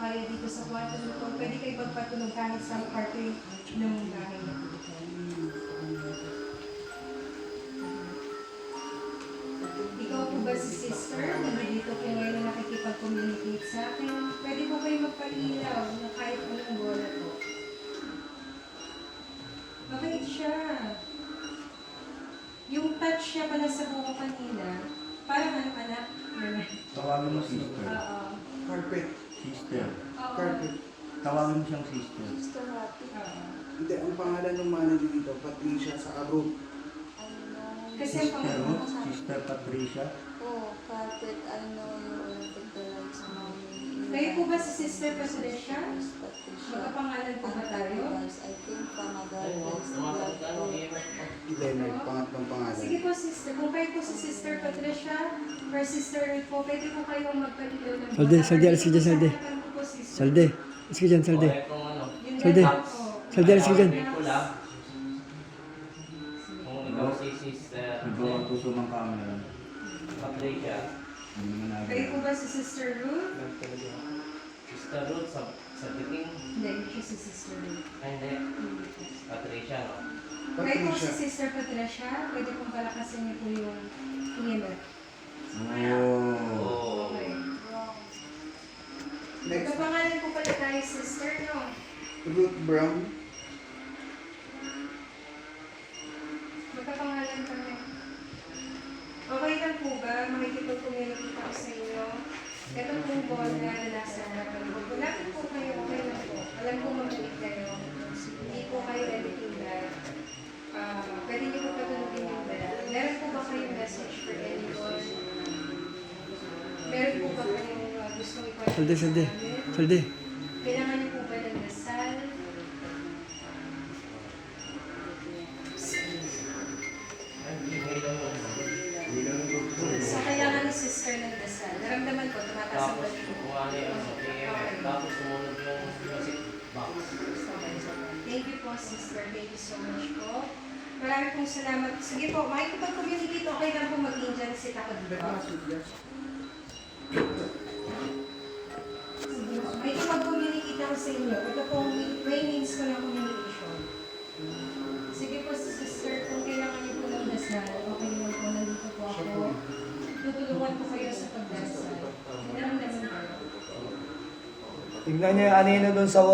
kaya dito sa kwarto nito, pwede kayo magpatulog kahit sa kwarto ng bahay na po. Ikaw po ba si sister? Nandito po ngayon na nakikipag-communicate sa akin. Pwede po kayo magpalilaw na kahit anong bola po. Mabait siya. Yung touch niya pala sa buko kanina, parang anak. Tawagin mo sister. Oo. Carpet. Sister. Oo. Carpet. Tawagin mo siyang sister. Sister Happy. Oo. Hindi, ang pangalan ng manager dito, Patricia sa Arut. Kasi ang Sister pangalan mo? Sister Patricia. Oh, carpet, I know you will take the rights, mommy. Kayo po ba si Sister Patricia? Miss Patricia. Magkapangalan po ba tayo? Guys, I came from a girl's blood. Leonard, pangatlong pangalan. Sige po sister, kung kayo po si Sister Patricia or Sister Ruth po, pwede po kayong magpalito ng Salde, salde, alis ka dyan, salde. Salde, alis ka dyan, salde. Salde. Salde, alis ka dyan. Kung ikaw si Sister Ikaw ang tuso ng camera. Patricia, Hindi naman Kayo nagawa. po ba si Sister Ruth? Sister Ruth sa titing, Hindi, hindi siya si Sister Ruth. ay hindi, Hindi po. Patricia, no? Kayo po si Patricia. Sister Patricia, pwede pong palakasin niyo po yung EMF. Oh. Oo. Okay. Next, Magkapangalan po pala tayo sister, no? Ruth Brown. Magkapangalan kami. Okay lang po ba? Makikipag-communicate ako sa inyo. Ito pong ball na nasa harapan ko. Malapit po kayo, okay lang po. Alam ko mabalik kayo. Hindi po kayo anything bad. Pwede niyo po patulogin yung bell. Meron po ba kayong message for anyone? Meron po ba kayong gustong ipagpapalit Salde, salde. sa amin? Salde. Kailangan niyo po ba ng dasal? Ay, hindi lang mo. Hindi lang ito. So, kailangan ni sister ng dasal. Naramdaman ko, tumataas ang Tapos, balik ko. kung ano yung TMF, tapos sumunod yung music box. Thank you po, sister. Thank you so much po. Marami pong salamat. Sige po, makikipag-communicate. Okay lang po maging dyan si Takot dito. Makikipag-communicate ako sa inyo. Ito pong may means ko ng communication. Sige po, sister, kung kailangan niyo po ng dasal, okay lang po, nandito po ako. Tutulungan po kayo sa pagdasal. Naramdaman kayo. Tignan niyo yung anino doon sa wall.